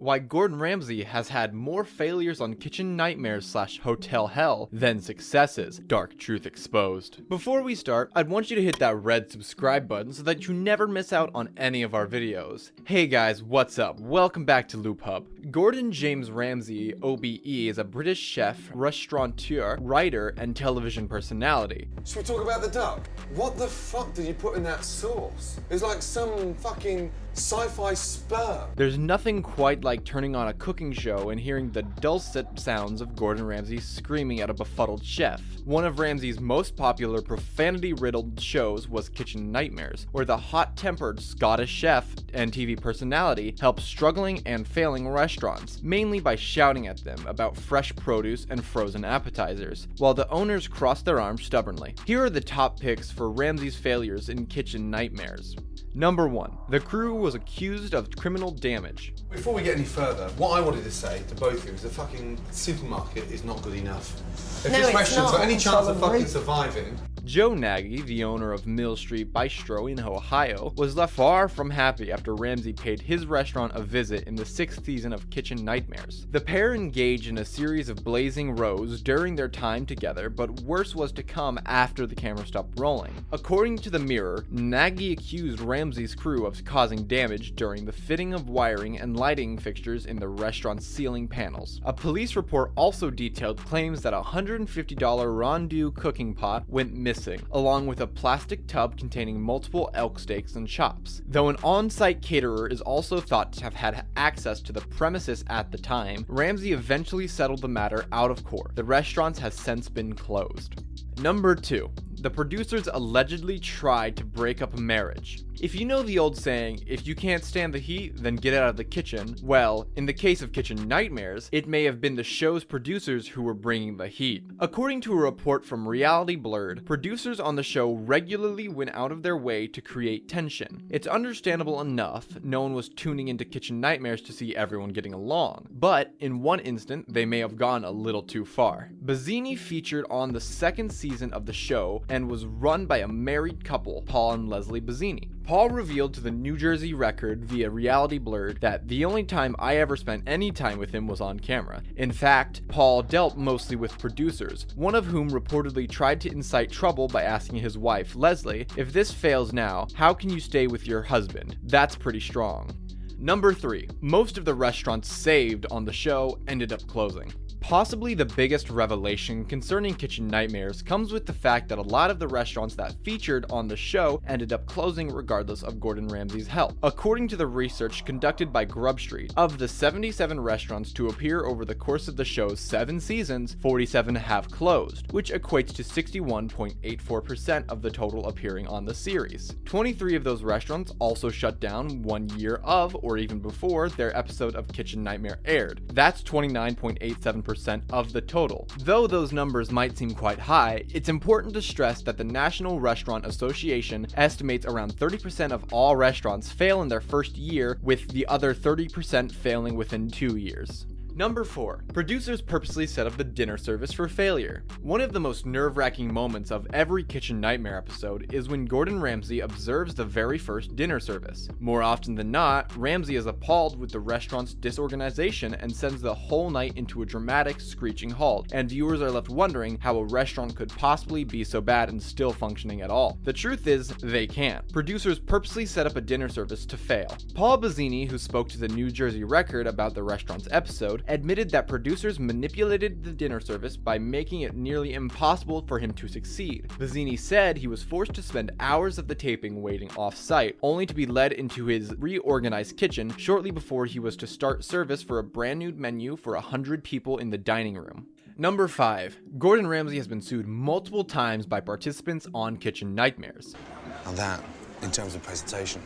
why Gordon Ramsay has had more failures on Kitchen Nightmares / Hotel Hell than successes. Dark truth exposed. Before we start, I'd want you to hit that red subscribe button so that you never miss out on any of our videos. Hey guys, what's up? Welcome back to Loop Hub. Gordon James Ramsay, OBE, is a British chef, restaurateur, writer, and television personality. Should we talk about the duck? What the fuck did you put in that sauce? It's like some fucking sci-fi sperm. There's nothing quite like turning on a cooking show and hearing the dulcet sounds of Gordon Ramsay screaming at a befuddled chef. One of Ramsay's most popular profanity-riddled shows was Kitchen Nightmares, where the hot-tempered Scottish chef and TV personality helps struggling and failing restaurants, mainly by shouting at them about fresh produce and frozen appetizers, while the owners cross their arms stubbornly. Here are the top picks for Ramsay's failures in Kitchen Nightmares. Number 1. The crew was accused of criminal damage. Before we get any further, what I wanted to say to both of you is the fucking supermarket is not good enough. If this restaurant's got any chance of fucking surviving... Joe Nagy, the owner of Mill Street Bistro in Ohio, was left far from happy after Ramsay paid his restaurant a visit in the 6th season of Kitchen Nightmares. The pair engaged in a series of blazing rows during their time together, but worse was to come after the camera stopped rolling. According to the Mirror, Nagy accused Ramsay's crew of causing damage during the fitting of wiring and lighting fixtures in the restaurant's ceiling panels. A police report also detailed claims that a $150 rondeau cooking pot went missing, along with a plastic tub containing multiple elk steaks and chops. Though an on-site caterer is also thought to have had access to the premises at the time, Ramsay eventually settled the matter out of court. The restaurant has since been closed. Number 2. The producers allegedly tried to break up a marriage. If you know the old saying, if you can't stand the heat, then get out of the kitchen, well, in the case of Kitchen Nightmares, it may have been the show's producers who were bringing the heat. According to a report from Reality Blurred, producers on the show regularly went out of their way to create tension. It's understandable enough, no one was tuning into Kitchen Nightmares to see everyone getting along, but in one instant, they may have gone a little too far. Bazzini featured on the 2nd season of the show and was run by a married couple, Paul and Leslie Bazzini. Paul revealed to the New Jersey Record via Reality Blurred that the only time I ever spent any time with him was on camera. In fact, Paul dealt mostly with producers, one of whom reportedly tried to incite trouble by asking his wife, Leslie, if this fails now, how can you stay with your husband? That's pretty strong. Number 3. Most of the restaurants saved on the show ended up closing. Possibly the biggest revelation concerning Kitchen Nightmares comes with the fact that a lot of the restaurants that featured on the show ended up closing regardless of Gordon Ramsay's help. According to the research conducted by Grub Street, of the 77 restaurants to appear over the course of the show's 7 seasons, 47 have closed, which equates to 61.84% of the total appearing on the series. 23 of those restaurants also shut down 1 year of, or even before, their episode of Kitchen Nightmare aired. That's 29.87% of the total. Though those numbers might seem quite high, it's important to stress that the National Restaurant Association estimates around 30% of all restaurants fail in their first year, with the other 30% failing within 2 years. Number 4. Producers purposely set up the dinner service for failure. One of the most nerve-wracking moments of every Kitchen Nightmare episode is when Gordon Ramsay observes the very first dinner service. More often than not, Ramsay is appalled with the restaurant's disorganization and sends the whole night into a dramatic screeching halt, and viewers are left wondering how a restaurant could possibly be so bad and still functioning at all. The truth is, they can't. Producers purposely set up a dinner service to fail. Paul Bazzini, who spoke to the New Jersey Record about the restaurant's episode, admitted that producers manipulated the dinner service by making it nearly impossible for him to succeed. Bazzini said he was forced to spend hours of the taping waiting off-site, only to be led into his reorganized kitchen shortly before he was to start service for a brand new menu for 100 people in the dining room. Number 5. Gordon Ramsay has been sued multiple times by participants on Kitchen Nightmares. And that, in terms of presentation,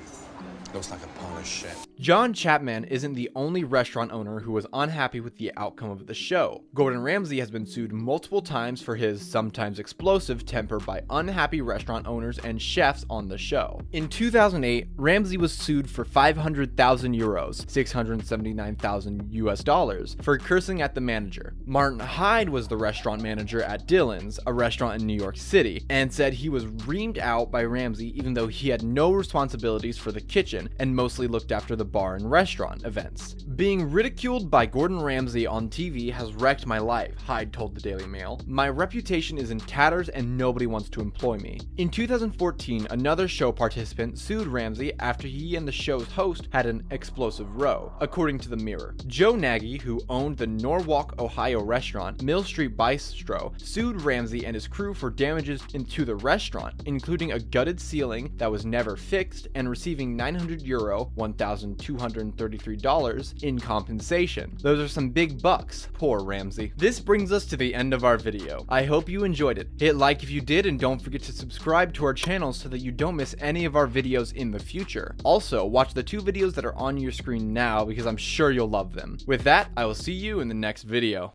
looks like a pile of shit. John Chapman isn't the only restaurant owner who was unhappy with the outcome of the show. Gordon Ramsay has been sued multiple times for his sometimes explosive temper by unhappy restaurant owners and chefs on the show. In 2008, Ramsay was sued for 500,000 euros, $679,000 for cursing at the manager. Martin Hyde was the restaurant manager at Dillon's, a restaurant in New York City, and said he was reamed out by Ramsay even though he had no responsibilities for the kitchen kitchen and mostly looked after the bar and restaurant events. Being ridiculed by Gordon Ramsay on TV has wrecked my life, Hyde told the Daily Mail. My reputation is in tatters and nobody wants to employ me. In 2014, another show participant sued Ramsay after he and the show's host had an explosive row, according to the Mirror. Joe Nagy, who owned the Norwalk, Ohio restaurant Mill Street Bistro, sued Ramsay and his crew for damages into the restaurant, including a gutted ceiling that was never fixed and receiving €900, $1,233 in compensation. Those are some big bucks. Poor Ramsay. This brings us to the end of our video. I hope you enjoyed it. Hit like if you did and don't forget to subscribe to our channel so that you don't miss any of our videos in the future. Also, watch the 2 videos that are on your screen now because I'm sure you'll love them. With that, I will see you in the next video.